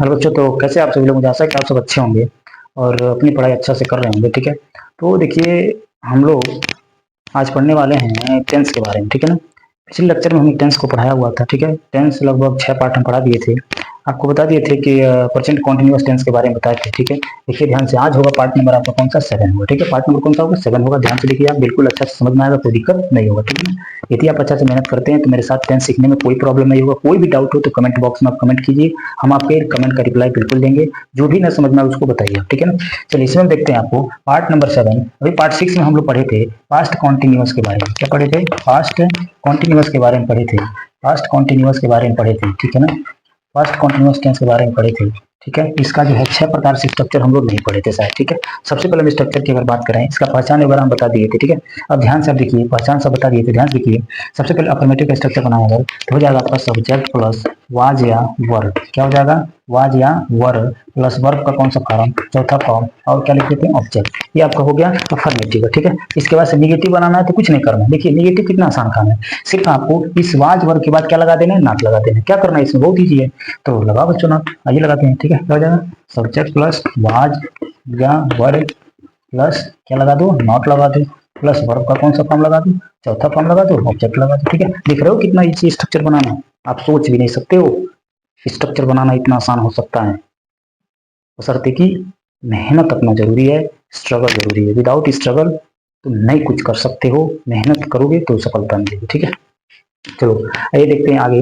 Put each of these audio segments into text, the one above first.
Hello बच्चों, तो कैसे आप सभी लोग? मुझे आशा है कि आप सब अच्छे होंगे और अपनी पढ़ाई अच्छा से कर रहे होंगे। ठीक है, तो देखिए, हम लोग आज पढ़ने वाले हैं टेंस के बारे में। ठीक है ना, पिछले लेक्चर में हमने टेंस को पढ़ाया हुआ था। ठीक है, टेंस लगभग 6 पार्ट हम पढ़ा दिए थे। आपको बता दिए थे कि प्रेजेंट कॉन्टिन्यूअस टेंस के बारे में बताए थे। ठीक है, देखिए ध्यान से, आज होगा पार्ट नंबर आपका कौन सा? 7 होगा। ठीक है, पार्ट नंबर कौन सा होगा? 7 होगा। ध्यान से देखिए, आप बिल्कुल अच्छा से समझ में आएगा, कोई दिक्कत नहीं होगा। ठीक है, यदि आप अच्छा से मेहनत करते हैं तो मेरे साथ टेंस सीखने में कोई प्रॉब्लम नहीं होगा। कोई भी डाउट हो तो कमेंट बॉक्स में आप कमेंट कीजिए, हम आपके कमेंट का रिप्लाई बिल्कुल देंगे। जो भी ना समझ में आए उसको बताइए। ठीक है ना, चलिए इसमें देखते हैं आपको पार्ट नंबर 7। अभी पार्ट 6 में हम लोग पढ़े थे पास्ट कॉन्टिन्यूअस के बारे में। क्या पढ़े थे? पास्ट कॉन्टिन्यूअस के बारे में पढ़े थे। पास्ट कॉन्टिन्यूअस के बारे में पढ़े थे। ठीक है ना, पास्ट कॉन्टिन्यूअस टेंस के बारे में पढ़े थे। ठीक है, इसका जो है 6 प्रकार से स्ट्रक्चर हम लोग नहीं पढ़े थे शायद। ठीक है, सबसे पहले हम स्ट्रक्चर की अगर बात करें, इसका पहचान वगैरह हम बता दिए थे। ठीक है, अब ध्यान से आप देखिए, पहचान सब बता दिए थे, ध्यान से देखिए। सबसे पहले अफर्मेटिव का स्ट्रक्चर बनाया अगर तो हो जाएगा आपका सब्जेक्ट प्लस वाज या वर्ब। क्या हो जाएगा? वाज या वर्ब प्लस वर्ब का कौन सा फॉर्म? चौथा फॉर्म। और क्या लिख देते हैं? ऑब्जेक्ट। ये आपका हो गया अफर्मेटिव। ठीक है, इसके बाद से निगेटिव बनाना है तो कुछ नहीं करना है। देखिए निगेटिव कितना आसान काम है, सिर्फ आपको इस वाज वर्ब के बाद क्या लगा देना है? नॉट लगा देना है। क्या करना है इसमें? बहुत ईजी है, तो लगाओ बच्चों नॉट। आइए लगाते हैं। ठीक है, क्या हो जाएगा? सब्जेक्ट प्लस वाज या वर्ब प्लस क्या लगा दो? नॉट लगा दो, प्लस वर्ब का कौन सा फॉर्म लगा दो? चौथा फॉर्म लगा दो, ऑब्जेक्ट लगा दो। ठीक है, दिख रहे हो कितना इजी स्ट्रक्चर बनाना? आप सोच भी नहीं सकते हो स्ट्रक्चर बनाना इतना आसान हो सकता है। बशर्ते कि मेहनत अपना जरूरी है, स्ट्रगल जरूरी है। विदाउट स्ट्रगल तुम नहीं कुछ कर सकते हो, मेहनत करोगे तो सफलता मिलेगी। ठीक है, चलो आइए देखते हैं आगे।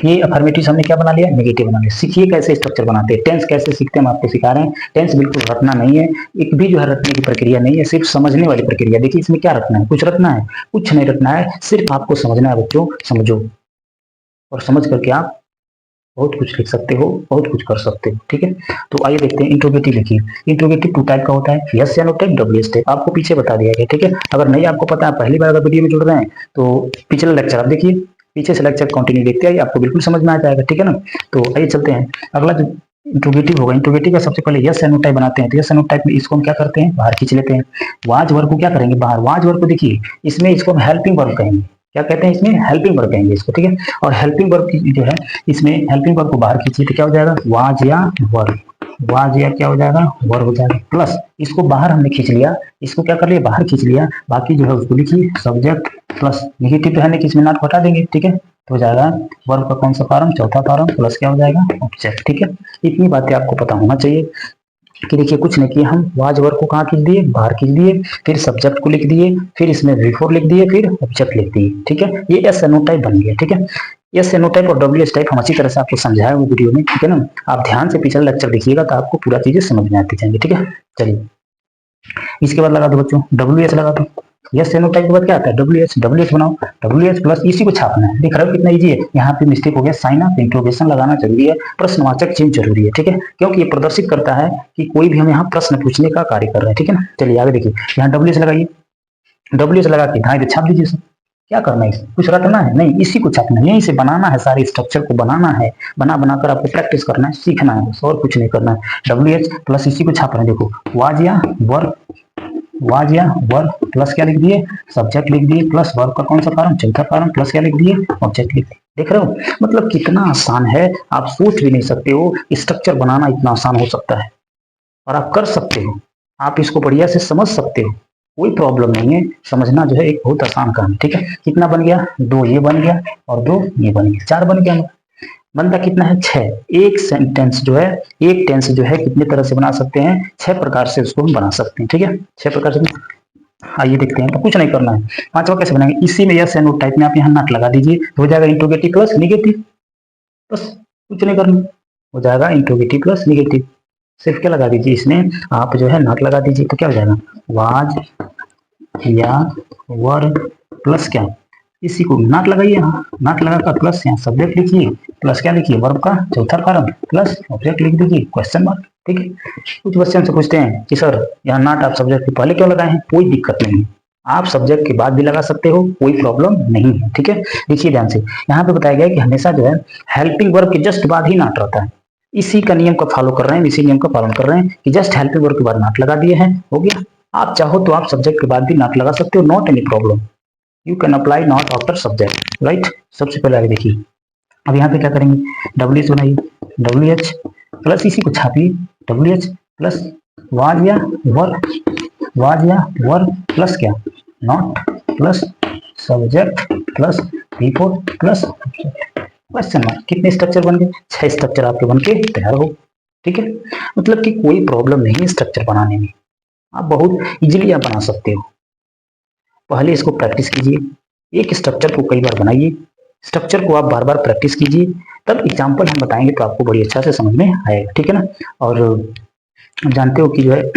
ये अफर्मेटिव हमने क्या बना लिया? नेगेटिव बना लिया। सीखिए कैसे स्ट्रक्चर बनाते हैं। टेंस कैसे सीखते हैं हम आपको सिखा रहे हैं। टेंस बिल्कुल रटना नहीं है, एक भी जो है रटने की प्रक्रिया नहीं है, सिर्फ समझने वाली प्रक्रिया। देखिए इसमें क्या रटना है? कुछ रटना है? कुछ नहीं रटना है, सिर्फ आपको समझना है बच्चों। समझो और समझ करके आप बहुत कुछ लिख सकते हो, बहुत कुछ कर सकते हो। ठीक है, तो आइए देखते हैं। इंट्रोगेटिव लिखिए। इंट्रोगेटिव 2 टाइप का होता है, यस या नो टाइप, डब्ल्यू टाइप। आपको पीछे बता दिया गया। ठीक है, अगर नहीं आपको पता है, पहली बार अगर वीडियो में जुड़ रहे हैं तो पिछला लेक्चर आप देखिए, पीछे से लेक्चर कंटिन्यू देखते आइए, आपको बिल्कुल समझ में आ जाएगा। ठीक है ना, तो आइए चलते हैं। अगला जो इंट्रोगेटिव होगा, इंट्रोगेटिव का सबसे पहले यस या नो टाइप बनाते हैं। तो यस या नो टाइप में इसको हम क्या करते हैं? बाहर खींच लेते हैं। वाज वर्ब को क्या करेंगे? बाहर। वाज वर्ब को देखिए, इसमें इसको हम हेल्पिंग वर्ब कहेंगे। क्या कहते हैं? इसमें हेल्पिंग वर्ब कहेंगे इसको। ठीक है, और हेल्पिंग वर्ब की जो है, इसमें हेल्पिंग वर्ब को बाहर खींचिए तो क्या हो जाएगा? वाज या वर्ब। वाज या क्या हो जाएगा? वर्ब हो जाएगा। प्लस इसको बाहर हमने खींच लिया, इसको क्या कर लिया? बाहर खींच लिया। बाकी जो है उसको लिखिए सब्जेक्ट प्लस निगेटिव तो है नहीं कि इसमें नॉट हटा देंगे। ठीक है, तो हो जाएगा वर्ब का कौन सा फॉर्म? चौथा फॉर्म, प्लस क्या हो जाएगा? ऑब्जेक्ट। ठीक है, इतनी बातें आपको पता होना चाहिए कि देखिए कुछ नहीं किया, हम वाज वर्ब को कहाँ खींच दिए? बाहर खींच दिए, फिर सब्जेक्ट को लिख दिए, फिर इसमें बिफोर लिख दिए, फिर ऑब्जेक्ट लिख दिए। ठीक है, ये एस एनो टाइप बन गया। ठीक है, एस एनो टाइप और डब्ल्यू एस टाइप हम अच्छी तरह से आपको समझाया हुआ वीडियो में। ठीक है ना, आप ध्यान से पिछला लेक्चर देखिएगा तो आपको पूरा चीजें समझ में आती जाएंगी। ठीक है, चलिए इसके बाद लगा दो बच्चों डब्ल्यू एस लगा दो। यस एनो टाइप के बाद क्या आता है? डब्ल्यू एच बनाओ। डब्ल्यू एच प्लस इसी को छापना है। देख रहे हो कितना इजी है? यहाँ पे मिस्टेक हो गया, साइन ऑफ इंट्रोगेशन लगाना जरूरी है, प्रश्नवाचक चिन्ह जरूरी है। ठीक है, क्योंकि ये प्रदर्शित करता है कि कोई भी हम यहाँ प्रश्न पूछने का कार्य कर रहे हैं। ठीक है ना, चलिए आगे देखिए, यहाँ डब्ल्यू एच लगाइए। डब्ल्यू एच लगा के हाँ छाप दीजिए इसे। क्या करना है? कुछ रटना है नहीं, इसी को छापना है, यहीं से बनाना है, सारे स्ट्रक्चर को बनाना है। बना बनाकर आपको प्रैक्टिस करना है, सीखना है बस, और कुछ नहीं करना है। डब्ल्यू एच प्लस इसी को छाप रहे हैं। देखो वाज या वर्ब, वाज या वर्ब प्लस क्या लिख दिए? सब्जेक्ट लिख दिए, प्लस वर्ब का कौन सा फॉर्म? चौथा फॉर्म, प्लस क्या लिख दिए? ऑब्जेक्ट लिख दिए। देख रहे हो मतलब कितना आसान है? आप सोच भी नहीं सकते हो स्ट्रक्चर बनाना इतना आसान हो सकता है, और आप कर सकते हो। आप इसको बढ़िया से समझ सकते हो, कोई प्रॉब्लम नहीं है। समझना जो है एक बहुत आसान काम है। ठीक है, कितना बन गया? 2 ये बन गया और 2 ये बन गया, 4 बन गया। बनता कितना है? 6। एक सेंटेंस जो है, एक टेंस जो है कितने तरह से बना सकते हैं? 6 प्रकार से उसको हम बना सकते हैं। ठीक है, 6 प्रकार से। आइए देखते हैं, तो कुछ नहीं करना है। पांचवा कैसे बनाएंगे? इसी में यस एंड नो टाइप में आप यहाँ नॉट लगा दीजिए, तो हो जाएगा इंट्रोगेटिव प्लस निगेटिव। बस कुछ नहीं करना, हो जाएगा इंट्रोगेटिव प्लस निगेटिव। सिर्फ क्या लगा दीजिए इसमें? आप जो है नॉट लगा दीजिए, तो क्या हो जाएगा? वाज या वर्ब प्लस क्या? इसी को नॉट लगाइए, यहाँ नॉट लगाकर प्लस यहाँ सब्जेक्ट लिखिए, प्लस क्या लिखिए? वर्ब का चौथा फॉर्म, प्लस ऑब्जेक्ट लिख दीजिए, क्वेश्चन मार्क। ठीक है, कुछ बच्चे हमसे पूछते हैं कि सर यहाँ नॉट आप सब्जेक्ट के पहले क्यों लगाए हैं? कोई दिक्कत नहीं है, आप सब्जेक्ट के बाद भी लगा सकते हो, कोई प्रॉब्लम नहीं है। ठीक है, देखिए ध्यान से, यहाँ पे बताया गया है कि हमेशा जो है हेल्पिंग वर्ब के जस्ट बाद ही नॉट रहता है। इसी का नियम का फॉलो कर रहे हैं, इसी नियम का पालन कर रहे हैं कि जस्ट हेल्पिंग वर्ब के बाद नॉट लगा दिए हैं, हो गया। आप चाहो तो आप सब्जेक्ट के बाद भी नॉट लगा सकते हो, not any problem. You can apply not after subject, right. सबसे पहले आगे देखिए, अब यहाँ पे क्या करेंगे? डब्ल्यू एच बनाइए। डब्ल्यू एच प्लस इसी को छापिए WH प्लस वाज या वर, वाज या वर प्लस क्या not plus subject plus report plus question mark. कितने स्ट्रक्चर बन गए? 6 स्ट्रक्चर आपके बन के तैयार हो। ठीक है, मतलब कि कोई प्रॉब्लम नहीं है स्ट्रक्चर बनाने में, आप बहुत इजीली आप बना सकते हो। पहले इसको प्रैक्टिस कीजिए, एक स्ट्रक्चर को कई बार बनाइए, स्ट्रक्चर को आप बार बार प्रैक्टिस कीजिए, तब एग्जाम्पल हम बताएंगे तो आपको बड़ी अच्छा से समझ में आएगा। ठीक है ना, और जानते हो कि जो है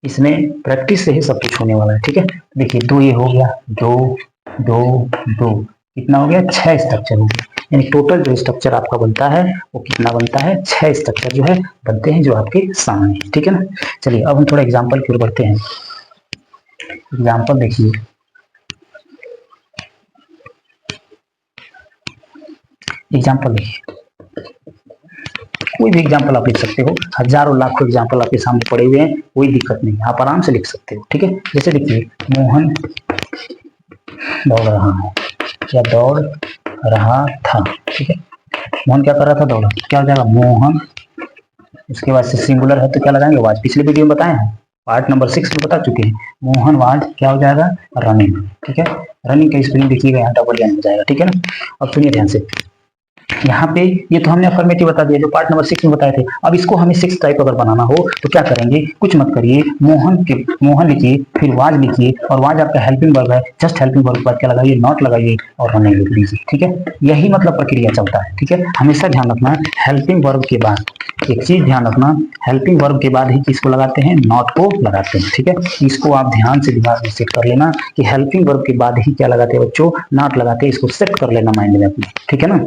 इसमें प्रैक्टिस से ही सब कुछ होने वाला है। ठीक है, देखिए 2 ये हो गया, 2 2 2 कितना हो गया? 6 स्ट्रक्चर हो गया। यानी टोटल जो स्ट्रक्चर आपका बनता है वो कितना बनता है? 6 स्ट्रक्चर जो है बनते हैं जो आपके सामने है। ठीक है ना, चलिए अब हम थोड़ा एग्जाम्पल की ओर बढ़ते हैं। एग्जाम्पल देखिए, एग्जाम्पल देखिए, कोई भी एग्जाम्पल आप लिख सकते हो, हजारों लाखों एग्जाम्पल आपके सामने पड़े हुए हैं, कोई दिक्कत नहीं, आप आराम से लिख सकते हो। ठीक है, जैसे देखिए मोहन दौड़ रहा है या दौड़ रहा था। ठीक है, मोहन क्या कर रहा था? दौड़ रहा। क्या हो जाएगा? मोहन, उसके बाद से सिंगुलर है तो क्या लगाएंगे? वाज। पिछले वीडियो में बताए हैं, पार्ट नंबर 6 में बता चुके हैं। मोहन वाज क्या हो जाएगा? रनिंग। ठीक है, रनिंग का स्पेलिंग देखिएगा यहाँ डबल एन हो जाएगा। ठीक है ना, अब सुनिए ध्यान से, यहाँ पे ये तो हमने अफर्मेटिव बता दिया जो पार्ट नंबर 6 में बताए थे। अब इसको हमें 6 टाइप अगर बनाना हो तो क्या करेंगे? कुछ मत करिए, मोहन लिखिए, फिर वाज लिखिए, और वाज आपका हेल्पिंग वर्ब है, जस्ट हेल्पिंग वर्ब के बाद क्या लगाइए? नॉट लगाइए और रनिंग लिख लीजिए। ठीक है, यही मतलब प्रक्रिया चलता है। ठीक है, हमेशा ध्यान रखना हेल्पिंग वर्ब के बाद, एक चीज ध्यान रखना, हेल्पिंग वर्ब के बाद ही किसको लगाते हैं? नॉट को लगाते हैं। ठीक है, इसको आप ध्यान से दिमाग में सेट कर लेना कि हेल्पिंग वर्ब के बाद ही क्या लगाते हैं बच्चों? नॉट लगाते हैं। इसको सेट कर लेना माइंड में अपने। ठीक है ना,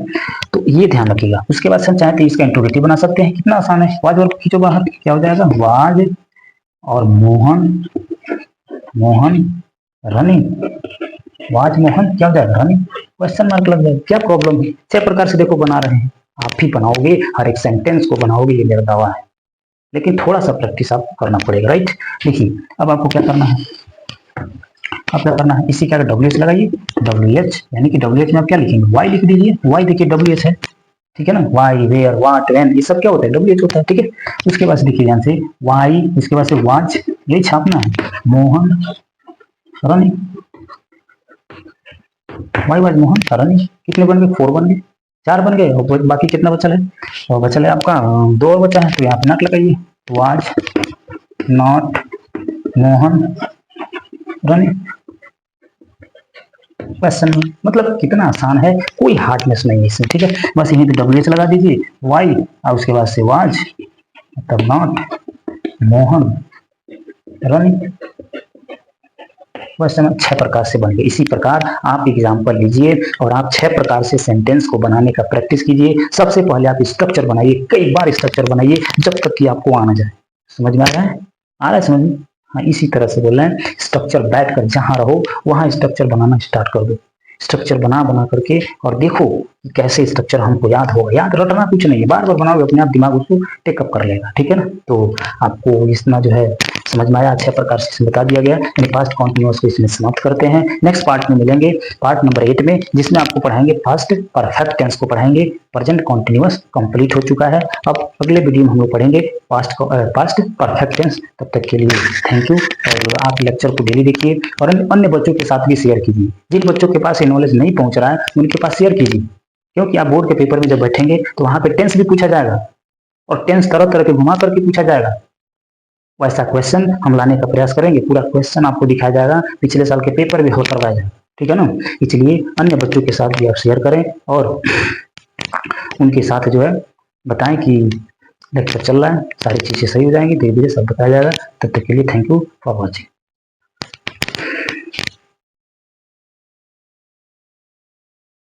तो ये ध्यान रखिएगा। उसके बाद से हम चाहते हैं इसका इंट्रोगेटिव बना सकते हैं, कितना आसान है। वाज वर्ब खींचो बाहर, क्या हो जाएगा? वाज और मोहन, मोहन रनिंग, वाज मोहन क्या हो जाएगा? रनिंग। क्वेश्चन मार्क लग जाएगा, क्या प्रॉब्लम है? 6 प्रकार से देखो बना रहे हैं, आप ही बनाओगे, हर एक सेंटेंस को बनाओगे, ये मेरा दावा है, लेकिन थोड़ा सा प्रैक्टिस आपको करना पड़ेगा। राइट, देखिए अब आपको क्या करना है, अब क्या करना है? इसी क्या WH लगाइए, WH, यानी कि WH में आप क्या लिखेंगे? वाई लिख दीजिए। वाई देखिए WH है। ठीक है ना, वाई, वेयर, वाट, व्हेन, ये सब क्या होता है? WH होता है। ठीक है, उसके बाद से देखिए ध्यान से, वाई, इसके बाद से वाच, ये छापना है, Mohan running, why was Mohan running. कितने बन गए? 4 बन गए, 4 बन गए, और बाकी कितना बचा है? और बचा है आपका 2 और बचा है, तो यहाँ पे नॉट लगाइए, was not Mohan running. Question मतलब कितना आसान है, कोई हार्डनेस नहीं है इसमें। ठीक है, बस यहीं पे WH लगा दीजिए, वाई, और उसके बाद से वाज, तब नॉट मोहन रनिंग। क्वेश्चन 6 प्रकार से बन गए। इसी प्रकार आप एग्जाम्पल लीजिए और आप 6 प्रकार से सेंटेंस को बनाने का प्रैक्टिस कीजिए। सबसे पहले आप स्ट्रक्चर बनाइए, कई बार स्ट्रक्चर बनाइए जब तक कि आपको आना जाए। समझ में आ रहा है? आ रहा है समझ में? हाँ, इसी तरह से बोल रहे हैं, स्ट्रक्चर बैठ कर जहां रहो वहां स्ट्रक्चर बनाना स्टार्ट कर दो। स्ट्रक्चर बना बना करके और देखो कि कैसे स्ट्रक्चर हमको याद होगा। याद रटना कुछ नहीं है, बार बार बनाओगे अपने आप दिमाग उसको टेकअप कर लेगा। ठीक है ना, तो आपको इतना जो है समझ में आया, अच्छे प्रकार से बता दिया गया। यानी पास्ट कॉन्टिन्यूअस को इसमें समाप्त करते हैं। नेक्स्ट पार्ट में मिलेंगे, पार्ट नंबर 8 में, जिसमें आपको पढ़ाएंगे पास्ट परफेक्ट टेंस को पढ़ाएंगे। प्रेजेंट कॉन्टिन्यूअस कंप्लीट हो चुका है, अब अगले वीडियो में हम लोग पढ़ेंगे पास्ट परफेक्ट टेंस। तब तक के लिए थैंक यू, और आप लेक्चर को डेली देखिए और अन्य बच्चों के साथ भी शेयर कीजिए। जिन बच्चों के पास ये नॉलेज नहीं पहुंच रहा है उनके पास शेयर कीजिए, क्योंकि आप बोर्ड के पेपर में जब बैठेंगे तो वहां पे टेंस भी पूछा जाएगा, और टेंस तरह तरह के घुमा करके पूछा जाएगा। वैसा क्वेश्चन हम लाने का प्रयास करेंगे, पूरा क्वेश्चन आपको दिखाया जाएगा, पिछले साल के पेपर भी हो करवाया जाएगा। ठीक है ना, इसलिए अन्य बच्चों के साथ भी आप शेयर करें और उनके साथ जो है बताएं कि लेक्चर चल रहा है, सारी चीजें सही हो जाएंगी, धीरे धीरे सब बताया जाएगा। तब तक के लिए थैंक यू फॉर वॉचिंग।